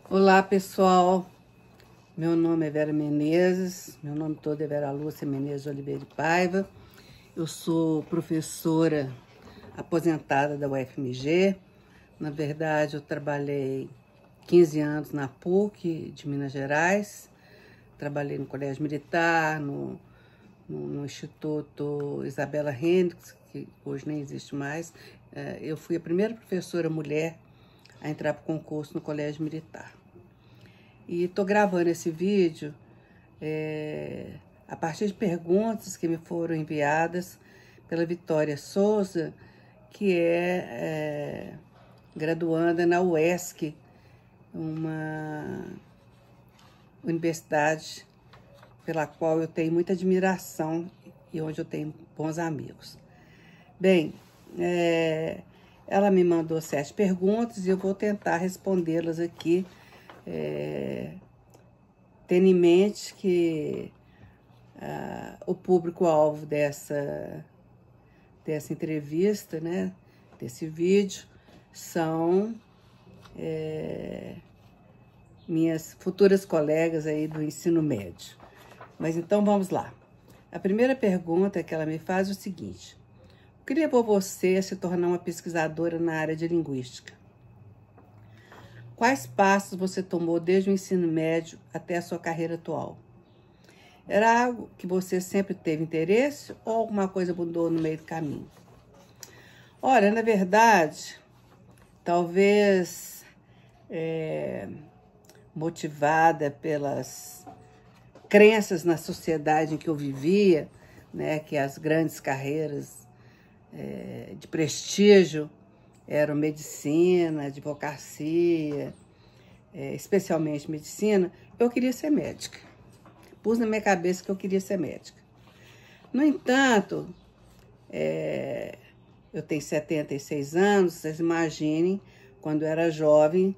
Olá, pessoal. Meu nome é Vera Menezes, meu nome todo é Vera Lúcia Menezes de Oliveira de Paiva. Eu sou professora aposentada da UFMG. Na verdade, eu trabalhei 15 anos na PUC de Minas Gerais. Trabalhei no Colégio Militar, no Instituto Isabela Hendricks, que hoje nem existe mais. Eu fui a primeira professora mulher a entrar para o concurso no Colégio Militar. E estou gravando esse vídeo a partir de perguntas que me foram enviadas pela Vitória Souza, que é graduanda na UESC, uma universidade pela qual eu tenho muita admiração e onde eu tenho bons amigos. Bem, ela me mandou 7 perguntas e eu vou tentar respondê-las aqui, tendo em mente que o público-alvo dessa entrevista, né, desse vídeo, são minhas futuras colegas aí do ensino médio. Mas então vamos lá. A primeira pergunta que ela me faz é o seguinte: o que levou você a se tornar uma pesquisadora na área de linguística? Quais passos você tomou desde o ensino médio até a sua carreira atual? Era algo que você sempre teve interesse ou alguma coisa mudou no meio do caminho? Olha, na verdade, talvez motivada pelas crenças na sociedade em que eu vivia, né, que as grandes carreiras de prestígio eram medicina, advocacia, especialmente medicina, eu queria ser médica. Pus na minha cabeça que eu queria ser médica. No entanto, eu tenho 76 anos, vocês imaginem, quando eu era jovem,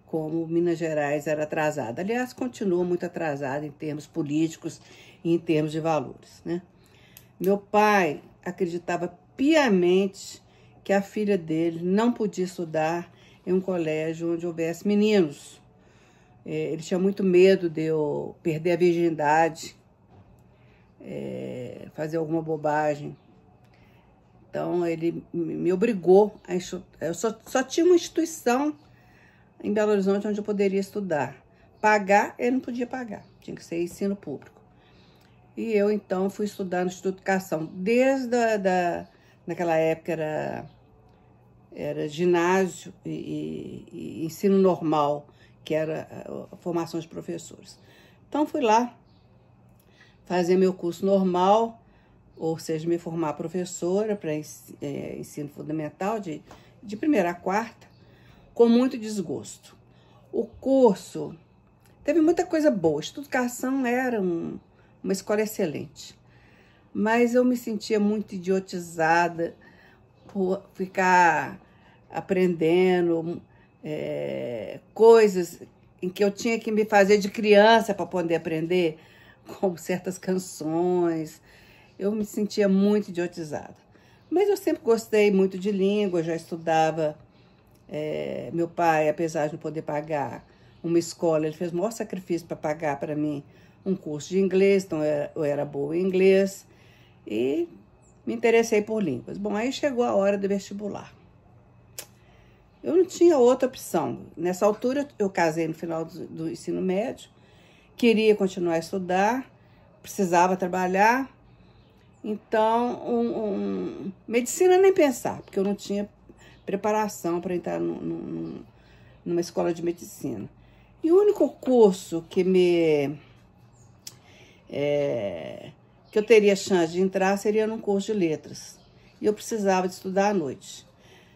como Minas Gerais era atrasada. Aliás, continua muito atrasada em termos políticos e em termos de valores, né? Meu pai acreditava piamente que a filha dele não podia estudar em um colégio onde houvesse meninos. Ele tinha muito medo de eu perder a virgindade, fazer alguma bobagem. Então, ele me obrigou a estudar. Eu só tinha uma instituição em Belo Horizonte onde eu poderia estudar. Pagar, ele não podia pagar. Tinha que ser ensino público. E eu, então, fui estudar no Instituto de Educação. Desde naquela época era ginásio e ensino normal, que era a formação de professores. Então, fui lá fazer meu curso normal, ou seja, me formar professora para ensino fundamental, de 1ª a 4ª, com muito desgosto. O curso teve muita coisa boa. A Educação era uma escola excelente, mas eu me sentia muito idiotizada por ficar aprendendo coisas em que eu tinha que me fazer de criança para poder aprender, como certas canções. Eu me sentia muito idiotizada. Mas eu sempre gostei muito de língua, já estudava. Meu pai, apesar de não poder pagar uma escola, ele fez o maior sacrifício para pagar para mim um curso de inglês, então eu era boa em inglês e me interessei por línguas. Bom, aí chegou a hora do vestibular. Eu não tinha outra opção. Nessa altura, eu casei no final do ensino médio, queria continuar a estudar, precisava trabalhar. Então, medicina nem pensar, porque eu não tinha preparação para entrar numa escola de medicina. E o único curso que eu teria chance de entrar seria num curso de letras. E eu precisava de estudar à noite.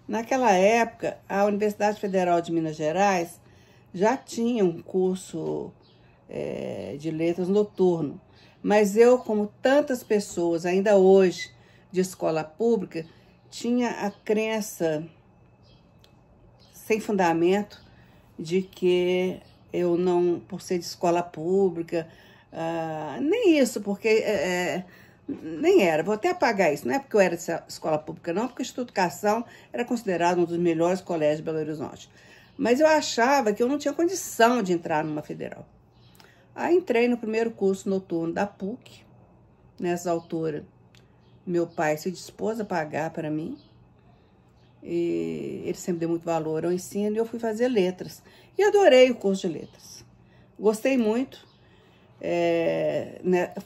Naquela época, a Universidade Federal de Minas Gerais já tinha um curso de letras noturno. Mas eu, como tantas pessoas, ainda hoje, de escola pública, tinha a crença sem fundamento de que eu não, por ser de escola pública, nem isso, porque nem era, vou até apagar isso, não é porque eu era de escola pública não, porque o Instituto de Educação era considerado um dos melhores colégios de Belo Horizonte. Mas eu achava que eu não tinha condição de entrar numa federal. Aí entrei no primeiro curso noturno da PUC. Nessa altura, meu pai se dispôs a pagar para mim. E ele sempre deu muito valor ao ensino e eu fui fazer letras. E adorei o curso de letras. Gostei muito.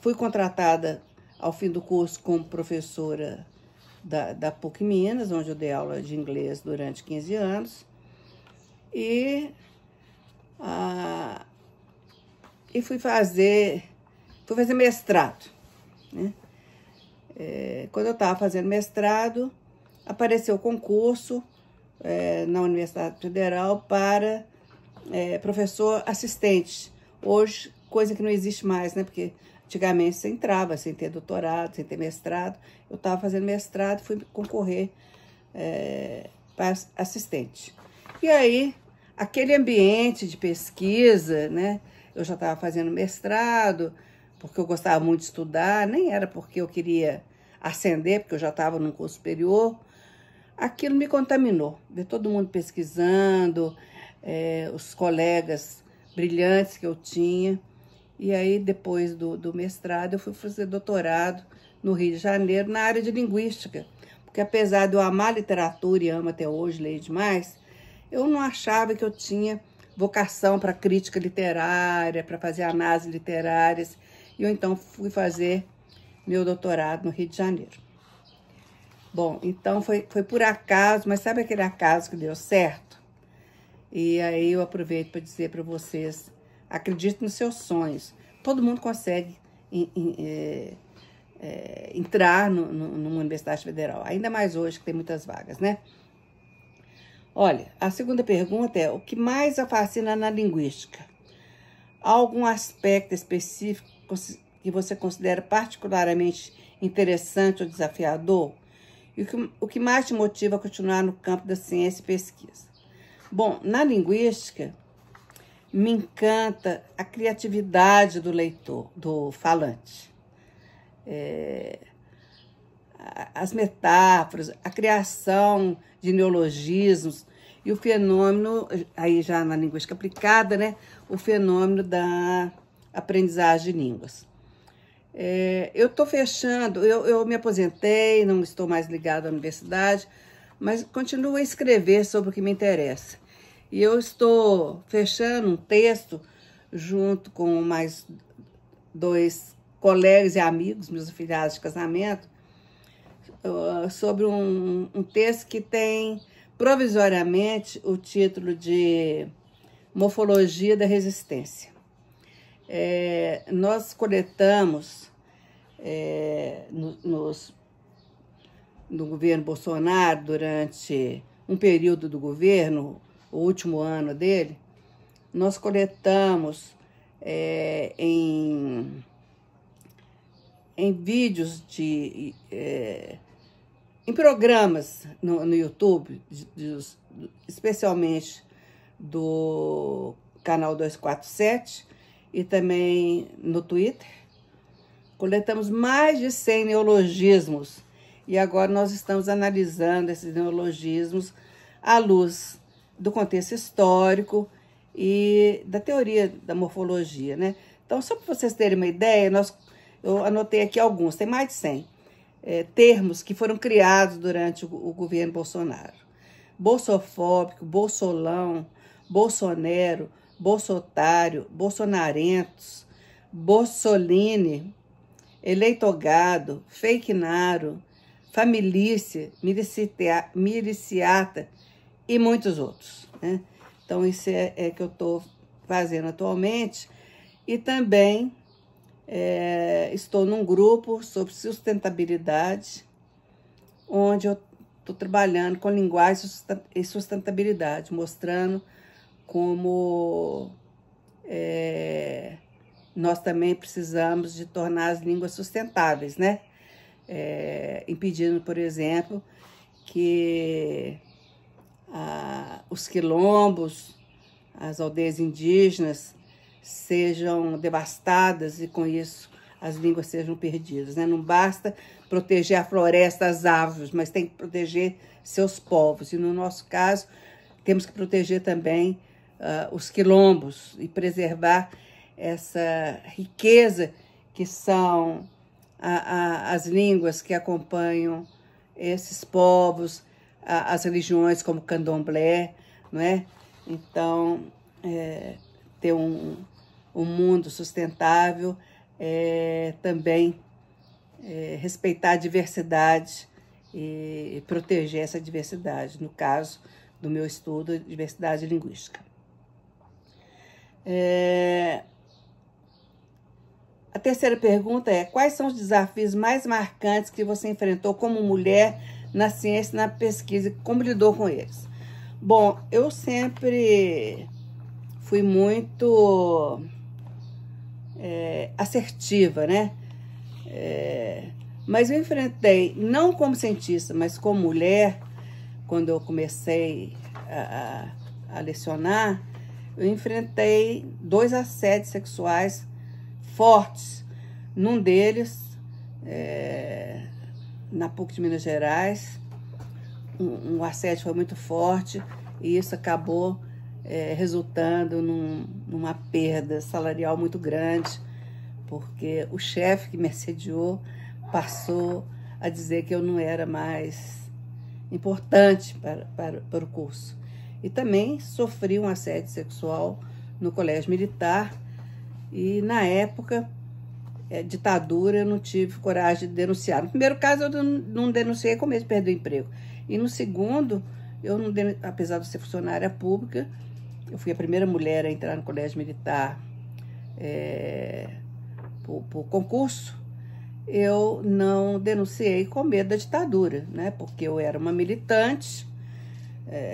Fui contratada ao fim do curso como professora da PUC Minas, onde eu dei aula de inglês durante 15 anos. E fui fazer mestrado, né? Quando eu estava fazendo mestrado, apareceu o concurso na Universidade Federal para professor assistente. Hoje, coisa que não existe mais, né? Porque antigamente você entrava sem ter doutorado, sem ter mestrado. Eu estava fazendo mestrado e fui concorrer para assistente. E aí, aquele ambiente de pesquisa, né? Eu já estava fazendo mestrado, porque eu gostava muito de estudar, nem era porque eu queria ascender, porque eu já estava num curso superior. Aquilo me contaminou, ver todo mundo pesquisando, os colegas brilhantes que eu tinha. E aí, depois do mestrado, eu fui fazer doutorado no Rio de Janeiro, na área de linguística. Porque apesar de eu amar literatura e amo até hoje, leio demais, eu não achava que eu tinha vocação para crítica literária, para fazer análises literárias. E eu, então, fui fazer meu doutorado no Rio de Janeiro. Bom, então foi por acaso, mas sabe aquele acaso que deu certo? E aí eu aproveito para dizer para vocês, acredite nos seus sonhos. Todo mundo consegue entrar numa universidade federal, ainda mais hoje que tem muitas vagas, né? Olha, a segunda pergunta é: o que mais a fascina na linguística? Há algum aspecto específico que você considera particularmente interessante ou desafiador? E o que mais te motiva a continuar no campo da ciência e pesquisa? Bom, na linguística, me encanta a criatividade do leitor, do falante. As metáforas, a criação de neologismos e o fenômeno, aí já na linguística aplicada, né? O fenômeno da aprendizagem de línguas. Eu estou fechando, eu me aposentei, não estou mais ligada à universidade, mas continuo a escrever sobre o que me interessa. E eu estou fechando um texto junto com mais 2 colegas e amigos, meus afilhados de casamento, sobre um texto que tem provisoriamente o título de Morfologia da Resistência. Nós coletamos no governo Bolsonaro, durante um período do governo, o último ano dele, nós coletamos em vídeos em programas no YouTube, especialmente do canal 247 e também no Twitter, coletamos mais de 100 neologismos e agora nós estamos analisando esses neologismos à luz do contexto histórico e da teoria da morfologia, né? Então, só para vocês terem uma ideia, eu anotei aqui alguns, tem mais de 100 termos que foram criados durante o governo Bolsonaro. Bolsofóbico, bolsolão, bolsonero, bolsotário, bolsonarentos, bolsoline, eleitogado, fakenaro, familícia, miliciata e muitos outros, né? Então, isso é que eu estou fazendo atualmente. E também estou num grupo sobre sustentabilidade, onde eu estou trabalhando com linguagem e sustentabilidade, mostrando como nós também precisamos de tornar as línguas sustentáveis, né? Impedindo, por exemplo, que os quilombos, as aldeias indígenas sejam devastadas e, com isso, as línguas sejam perdidas, né? Não basta proteger a floresta, as árvores, mas tem que proteger seus povos. E, no nosso caso, temos que proteger também os quilombos e preservar essa riqueza que são as línguas que acompanham esses povos, as religiões como candomblé, não é? Então, ter um mundo sustentável também respeitar a diversidade e proteger essa diversidade, no caso do meu estudo, diversidade linguística. A terceira pergunta é: quais são os desafios mais marcantes que você enfrentou como mulher na ciência e na pesquisa e como lidou com eles? Bom, eu sempre fui muito assertiva, né? Mas eu enfrentei, não como cientista, mas como mulher, quando eu comecei a lecionar, eu enfrentei 2 assédios sexuais fortes. Num deles, na PUC de Minas Gerais, um assédio foi muito forte e isso acabou resultando numa perda salarial muito grande, porque o chefe que me assediou passou a dizer que eu não era mais importante para o curso. E também sofri um assédio sexual no colégio militar e, na época, ditadura, eu não tive coragem de denunciar. No primeiro caso, eu não denunciei com medo de perder o emprego. E no segundo, eu não apesar de ser funcionária pública, eu fui a primeira mulher a entrar no colégio militar por concurso, eu não denunciei com medo da ditadura, né? Porque eu era uma militante,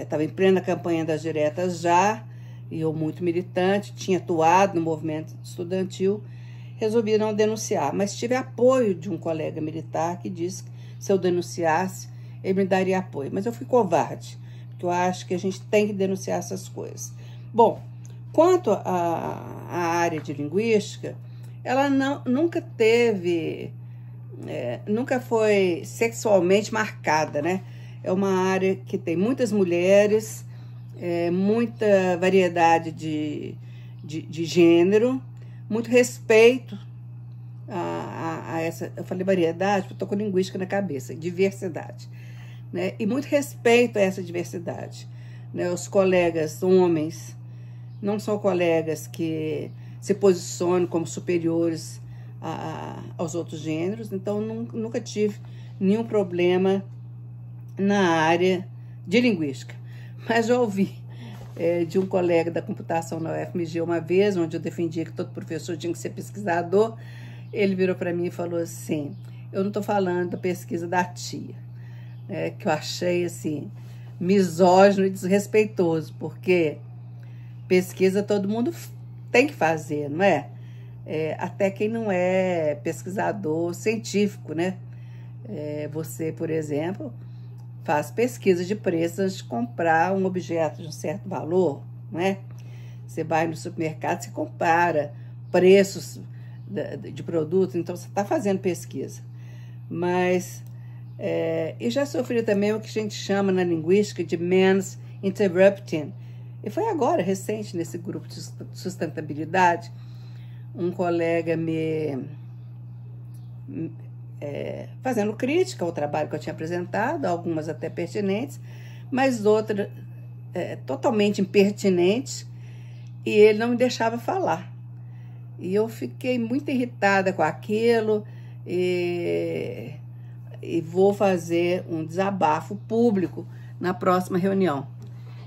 estava em plena campanha das diretas já, e eu muito militante, tinha atuado no movimento estudantil, resolvi não denunciar, mas tive apoio de um colega militar que disse que se eu denunciasse, ele me daria apoio. Mas eu fui covarde, porque eu acho que a gente tem que denunciar essas coisas. Bom, quanto à área de linguística, ela nunca teve, nunca foi sexualmente marcada, né? É uma área que tem muitas mulheres, muita variedade de gênero, muito respeito a essa... Eu falei variedade, porque eu estou com linguística na cabeça, diversidade, né? E muito respeito a essa diversidade, né? Os colegas homens não são colegas que se posicionam como superiores aos outros gêneros, então nunca tive nenhum problema na área de linguística. Mas já ouvi de um colega da computação na UFMG uma vez, onde eu defendia que todo professor tinha que ser pesquisador, ele virou para mim e falou assim: eu não estou falando da pesquisa da tia, que eu achei assim misógino e desrespeitoso, porque pesquisa todo mundo tem que fazer, não é? Até quem não é pesquisador científico, né? Você, por exemplo, faz pesquisa de preço antes de comprar um objeto de um certo valor, não é? Você vai no supermercado, você compara preços de produtos, então você está fazendo pesquisa. Mas eu já sofri também o que a gente chama na linguística de men's interrupting. E foi agora, recente, nesse grupo de sustentabilidade, um colega fazendo crítica ao trabalho que eu tinha apresentado, algumas até pertinentes, mas outras totalmente impertinentes, e ele não me deixava falar. E eu fiquei muito irritada com aquilo e vou fazer um desabafo público na próxima reunião.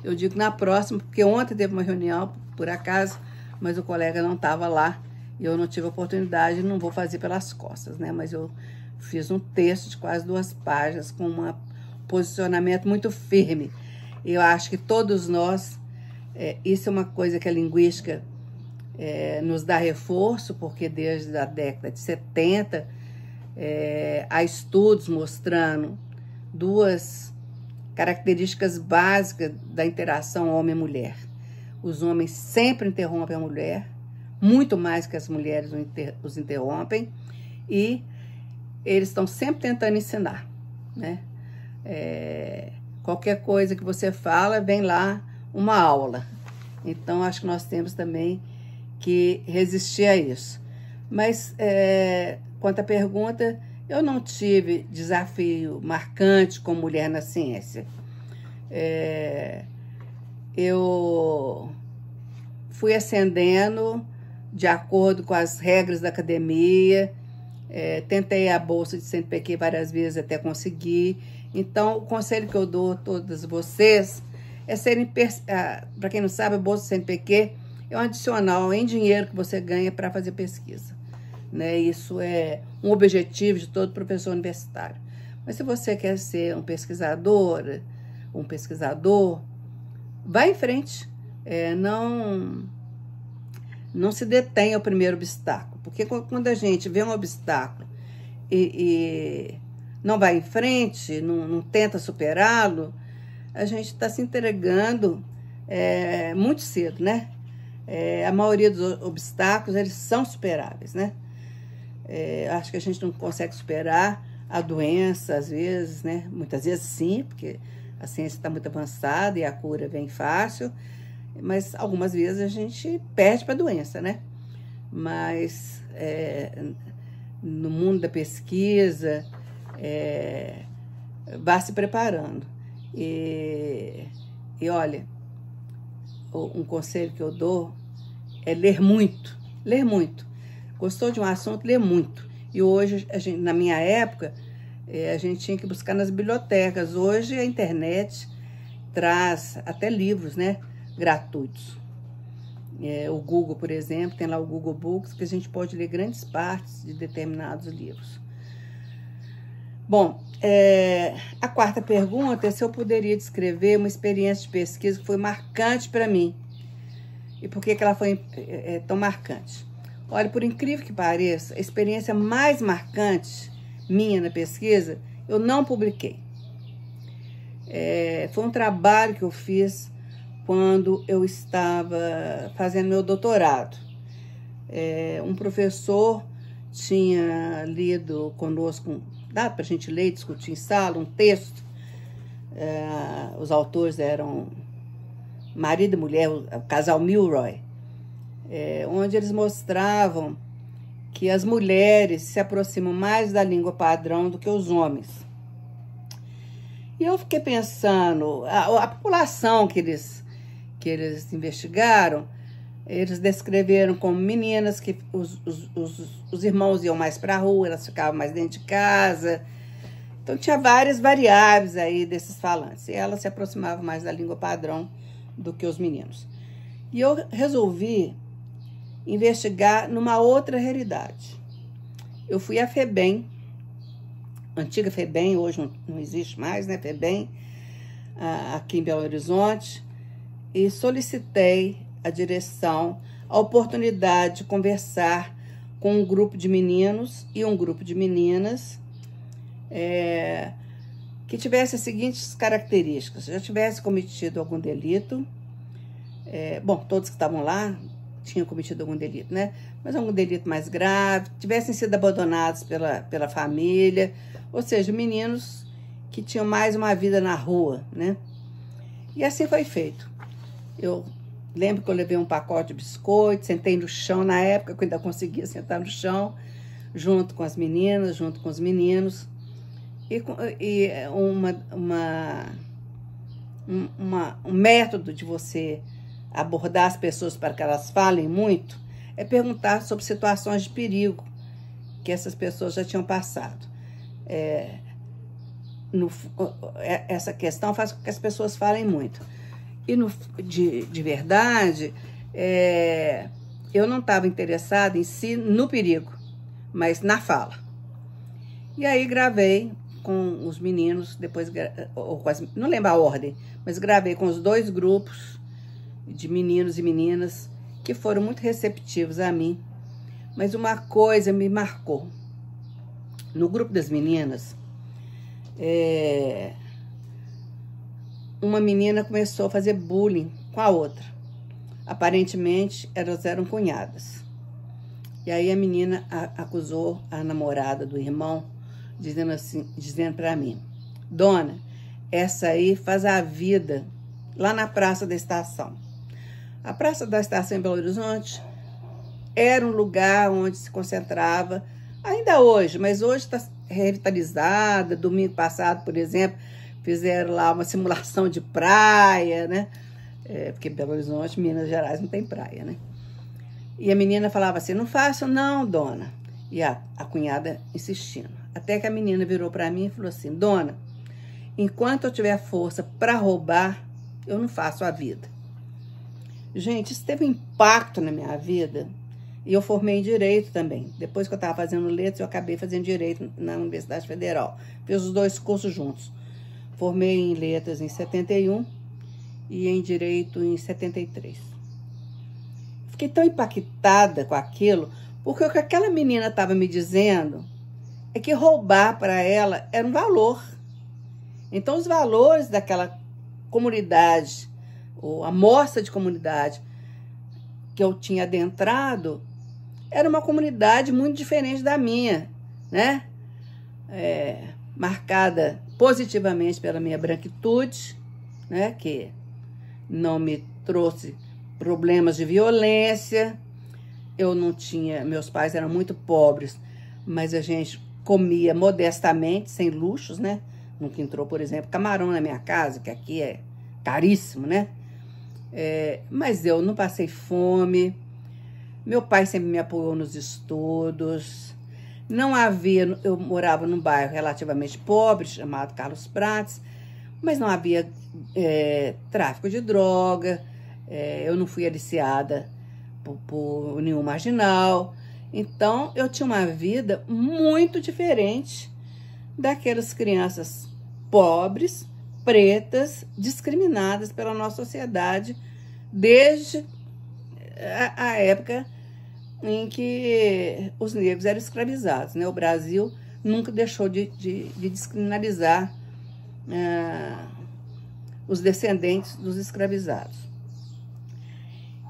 Eu digo na próxima, porque ontem teve uma reunião, por acaso, mas o colega não estava lá e eu não tive oportunidade, não vou fazer pelas costas, né? Mas eu fiz um texto de quase 2 páginas com um posicionamento muito firme. Eu acho que todos nós, isso é uma coisa que a linguística nos dá reforço, porque desde a década de 70 há estudos mostrando 2 características básicas da interação homem-mulher. Os homens sempre interrompem a mulher, muito mais que as mulheres os interrompem, e eles estão sempre tentando ensinar, né? Qualquer coisa que você fala, vem lá uma aula. Então, acho que nós temos também que resistir a isso. Mas, quanto à pergunta, eu não tive desafio marcante como mulher na ciência. Eu fui ascendendo de acordo com as regras da academia, tentei a bolsa de CNPq várias vezes até conseguir. Então, o conselho que eu dou a todas vocês é serem, para quem não sabe, a bolsa de CNPq é um adicional em dinheiro que você ganha para fazer pesquisa, né? Isso é um objetivo de todo professor universitário. Mas se você quer ser um pesquisador, vá em frente. Não se detenha ao primeiro obstáculo, porque quando a gente vê um obstáculo e não vai em frente, não tenta superá-lo, a gente está se entregando muito cedo, né? A maioria dos obstáculos, eles são superáveis, né? Acho que a gente não consegue superar a doença, às vezes, né? Muitas vezes sim, porque a ciência está muito avançada e a cura vem fácil, mas algumas vezes a gente perde para a doença, né? Mas no mundo da pesquisa, vá se preparando. E olha, um conselho que eu dou é ler muito, ler muito. Gostou de um assunto, lê muito. E hoje, na minha época, a gente tinha que buscar nas bibliotecas. Hoje a internet traz até livros, né, gratuitos. O Google, por exemplo, tem lá o Google Books, que a gente pode ler grandes partes de determinados livros. Bom, a quarta pergunta é se eu poderia descrever uma experiência de pesquisa que foi marcante para mim. E por que ela foi tão marcante? Olha, por incrível que pareça, a experiência mais marcante minha na pesquisa, eu não publiquei. Foi um trabalho que eu fiz quando eu estava fazendo meu doutorado. Um professor tinha lido conosco, dá para a gente ler e discutir em sala, um texto. Os autores eram marido e mulher, o casal Milroy, onde eles mostravam que as mulheres se aproximam mais da língua padrão do que os homens. E eu fiquei pensando, a população que eles investigaram, eles descreveram como meninas que os irmãos iam mais para a rua, elas ficavam mais dentro de casa. Então, tinha várias variáveis aí desses falantes. E elas se aproximavam mais da língua padrão do que os meninos. E eu resolvi investigar numa outra realidade. Eu fui à FEBEM, antiga FEBEM, hoje não existe mais, né, FEBEM, aqui em Belo Horizonte, e solicitei à direção a oportunidade de conversar com um grupo de meninos e um grupo de meninas que tivesse as seguintes características: já tivesse cometido algum delito, bom, todos que estavam lá tinham cometido algum delito, né? Mas algum delito mais grave, tivessem sido abandonados pela família, ou seja, meninos que tinham mais uma vida na rua, né? E assim foi feito. Eu lembro que eu levei um pacote de biscoito, sentei no chão na época, que eu ainda conseguia sentar no chão, junto com as meninas, junto com os meninos. E um método de você abordar as pessoas para que elas falem muito é perguntar sobre situações de perigo que essas pessoas já tinham passado. Essa questão faz com que as pessoas falem muito. E de verdade, eu não estava interessada em si no perigo, mas na fala. E aí gravei com os meninos, depois, não lembro a ordem, mas gravei com os dois grupos de meninos e meninas que foram muito receptivos a mim. Mas uma coisa me marcou. No grupo das meninas, uma menina começou a fazer bullying com a outra. Aparentemente, elas eram cunhadas. E aí a menina acusou a namorada do irmão, dizendo para mim: Dona, essa aí faz a vida lá na Praça da Estação. A Praça da Estação em Belo Horizonte era um lugar onde se concentrava, ainda hoje, mas hoje está revitalizada. Domingo passado, por exemplo, fizeram lá uma simulação de praia, né? Porque Belo Horizonte, Minas Gerais, não tem praia, né? E a menina falava assim, não faço não, dona. E a cunhada insistindo. Até que a menina virou para mim e falou assim, dona, enquanto eu tiver força para roubar, eu não faço a vida. Gente, isso teve um impacto na minha vida. E eu formei em Direito também. Depois que eu estava fazendo letras, eu acabei fazendo Direito na Universidade Federal. Fiz os dois cursos juntos. Formei em Letras em 71 e em Direito em 73. Fiquei tão impactada com aquilo, porque o que aquela menina estava me dizendo é que roubar para ela era um valor. Então, os valores daquela comunidade, ou amostra de comunidade que eu tinha adentrado, era uma comunidade muito diferente da minha, né? Marcada positivamente pela minha branquitude, né? Que não me trouxe problemas de violência. Eu não tinha, meus pais eram muito pobres, mas a gente comia modestamente, sem luxos, né? Nunca entrou, por exemplo, camarão na minha casa, que aqui é caríssimo, né? Mas eu não passei fome. Meu pai sempre me apoiou nos estudos. Não havia, eu morava num bairro relativamente pobre, chamado Carlos Prates, mas não havia tráfico de droga. Eu não fui aliciada por nenhum marginal. Então, eu tinha uma vida muito diferente daquelas crianças pobres, pretas, discriminadas pela nossa sociedade desde a época em que os negros eram escravizados, né? O Brasil nunca deixou de descriminalizar os descendentes dos escravizados.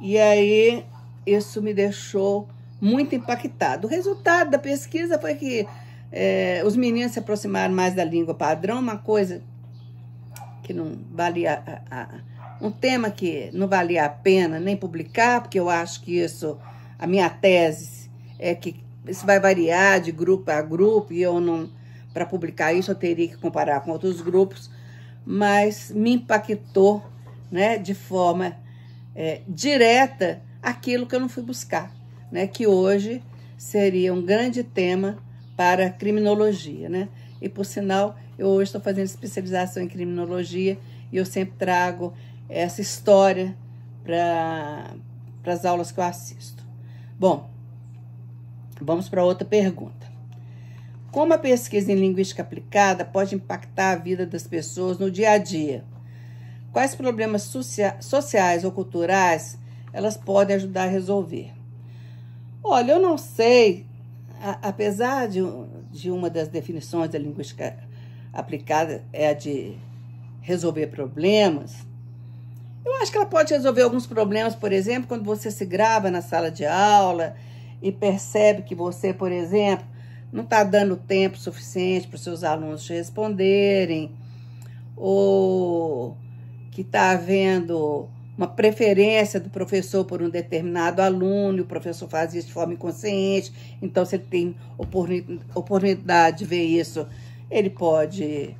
E aí, isso me deixou muito impactado. O resultado da pesquisa foi que os meninos se aproximaram mais da língua padrão, uma coisa que não valia, um tema que não valia a pena nem publicar, porque eu acho que isso, a minha tese é que isso vai variar de grupo a grupo, e eu não, para publicar isso, eu teria que comparar com outros grupos, mas me impactou, né, de forma direta aquilo que eu não fui buscar, né, que hoje seria um grande tema para criminologia, né? E, por sinal, eu hoje estou fazendo especialização em criminologia e eu sempre trago essa história para as aulas que eu assisto. Bom, vamos para outra pergunta. Como a pesquisa em linguística aplicada pode impactar a vida das pessoas no dia a dia? Quais problemas sociais ou culturais elas podem ajudar a resolver? Olha, eu não sei, apesar de uma das definições da linguística aplicada é a de resolver problemas, eu acho que ela pode resolver alguns problemas, por exemplo, quando você se grava na sala de aula e percebe que você, por exemplo, não está dando tempo suficiente para os seus alunos te responderem, ou que está havendo uma preferência do professor por um determinado aluno, e o professor faz isso de forma inconsciente, então se ele tem oportunidade de ver isso, ele pode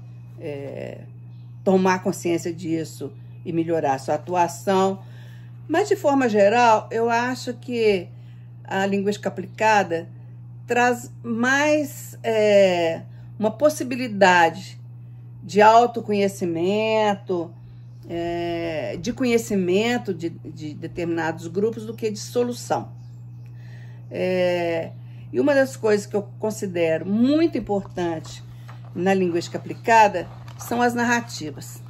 tomar consciência disso e melhorar a sua atuação. Mas, de forma geral, eu acho que a linguística aplicada traz mais uma possibilidade de autoconhecimento, de conhecimento de determinados grupos do que de solução. E uma das coisas que eu considero muito importante na linguística aplicada são as narrativas.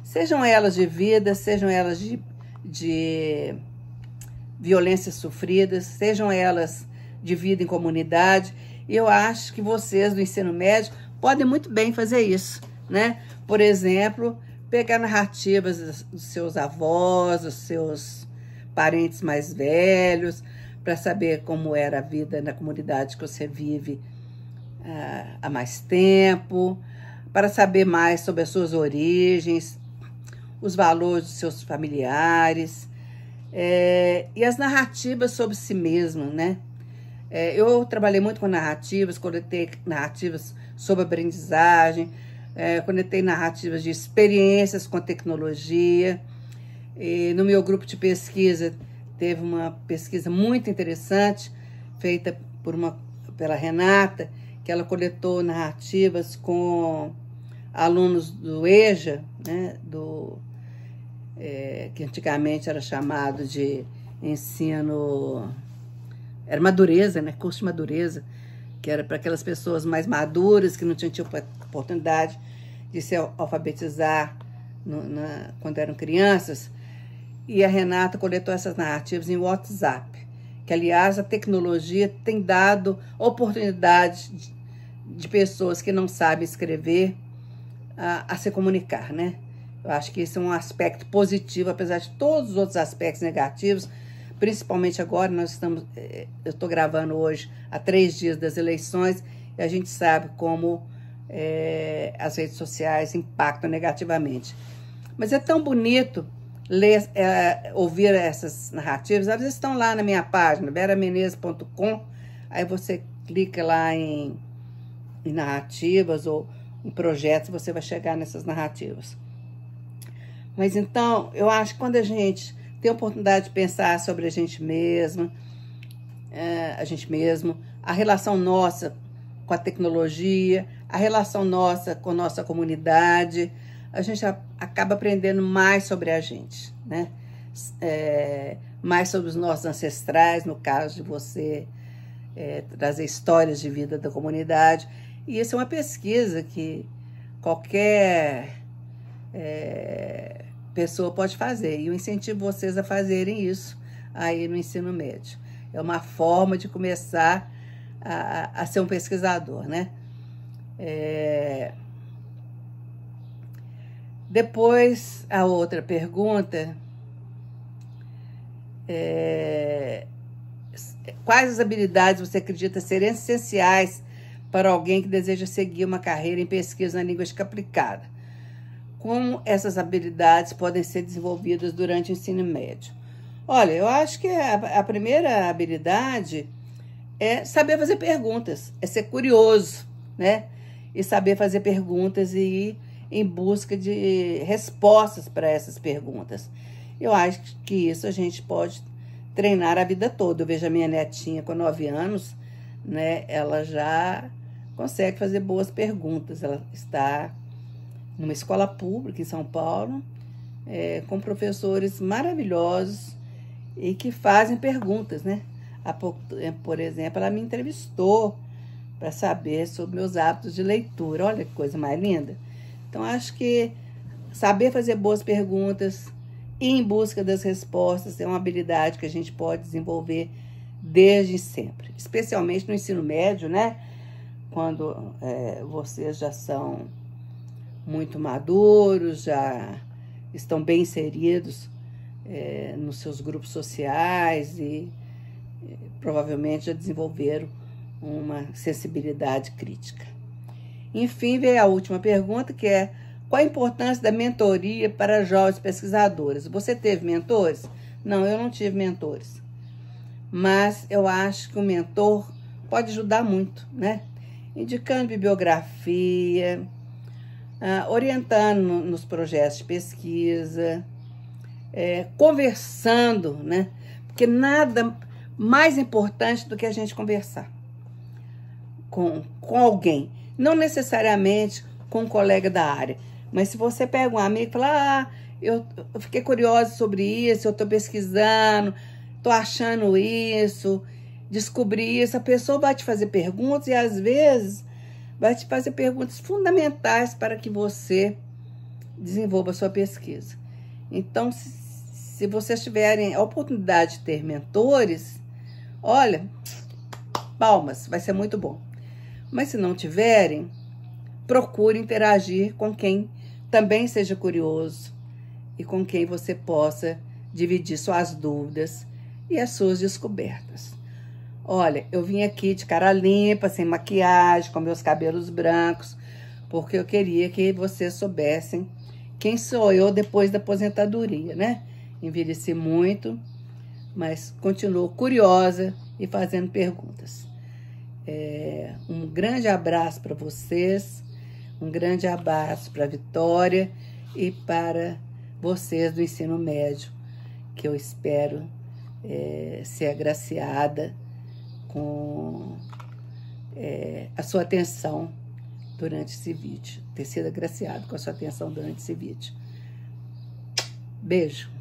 Sejam elas de vida, sejam elas de violências sofridas, sejam elas de vida em comunidade. E eu acho que vocês do ensino médio podem muito bem fazer isso, né? Por exemplo, pegar narrativas dos seus avós, dos seus parentes mais velhos, para saber como era a vida na comunidade que você vive há mais tempo, para saber mais sobre as suas origens. os valores dos seus familiares, e as narrativas sobre si mesmo, né? Eu trabalhei muito com narrativas, coletei narrativas sobre aprendizagem, coletei narrativas de experiências com tecnologia. E no meu grupo de pesquisa, teve uma pesquisa muito interessante, feita pela Renata, que ela coletou narrativas com alunos do EJA, né, que antigamente era chamado de ensino, era madureza, né, curso de madureza, que era para aquelas pessoas mais maduras, que não tinham oportunidade de se alfabetizar quando eram crianças. E a Renata coletou essas narrativas em WhatsApp, que, aliás, a tecnologia tem dado oportunidade de pessoas que não sabem escrever a se comunicar, né? Eu acho que esse é um aspecto positivo, apesar de todos os outros aspectos negativos, principalmente agora, eu estou gravando hoje, há 3 dias das eleições, e a gente sabe como as redes sociais impactam negativamente. Mas é tão bonito ouvir essas narrativas. Elas estão lá na minha página, veramenezes.com. Aí você clica lá em narrativas ou em projetos, você vai chegar nessas narrativas. Mas então, eu acho que quando a gente tem a oportunidade de pensar sobre a gente mesmo, a relação nossa com a tecnologia, a relação nossa com a nossa comunidade, a gente acaba aprendendo mais sobre a gente, né? Mais sobre os nossos ancestrais, no caso de você trazer histórias de vida da comunidade. E essa é uma pesquisa que qualquer pessoa pode fazer. E eu incentivo vocês a fazerem isso aí no ensino médio. É uma forma de começar a ser um pesquisador, né? Depois, a outra pergunta, quais as habilidades você acredita serem essenciais para alguém que deseja seguir uma carreira em pesquisa na linguística aplicada? Como essas habilidades podem ser desenvolvidas durante o ensino médio? Olha, eu acho que a primeira habilidade é saber fazer perguntas, é ser curioso, né? E saber fazer perguntas e ir em busca de respostas para essas perguntas. Eu acho que isso a gente pode treinar a vida toda. Eu vejo a minha netinha com 9 anos, né? Ela já consegue fazer boas perguntas. Ela está numa escola pública em São Paulo, com professores maravilhosos e que fazem perguntas, né? Por exemplo, ela me entrevistou para saber sobre meus hábitos de leitura. Olha que coisa mais linda. Então, acho que saber fazer boas perguntas e ir em busca das respostas é uma habilidade que a gente pode desenvolver desde sempre, especialmente no ensino médio, né? Quando vocês já são muito maduros, já estão bem inseridos nos seus grupos sociais e provavelmente já desenvolveram uma sensibilidade crítica. Enfim, veio a última pergunta, que é: qual a importância da mentoria para jovens pesquisadores? Você teve mentores? Não, eu não tive mentores. Mas eu acho que o mentor pode ajudar muito, né? Indicando bibliografia, orientando nos projetos de pesquisa, conversando, né? Porque nada mais importante do que a gente conversar com alguém. Não necessariamente com um colega da área, mas se você pega um amigo e fala: eu fiquei curiosa sobre isso, eu estou pesquisando, estou achando isso, descobri isso, a pessoa vai te fazer perguntas e às vezes vai te fazer perguntas fundamentais para que você desenvolva a sua pesquisa. Então, se vocês tiverem a oportunidade de ter mentores, olha, palmas, vai ser muito bom. Mas se não tiverem, procure interagir com quem também seja curioso e com quem você possa dividir suas dúvidas e as suas descobertas. Olha, eu vim aqui de cara limpa, sem maquiagem, com meus cabelos brancos, porque eu queria que vocês soubessem quem sou eu depois da aposentadoria, né? Envelheci muito, mas continuo curiosa e fazendo perguntas. Um grande abraço para vocês, um grande abraço para a Vitória e para vocês do ensino médio, que eu espero ser agraciada com a sua atenção durante esse vídeo. Ter sido agraciado com a sua atenção durante esse vídeo. Beijo.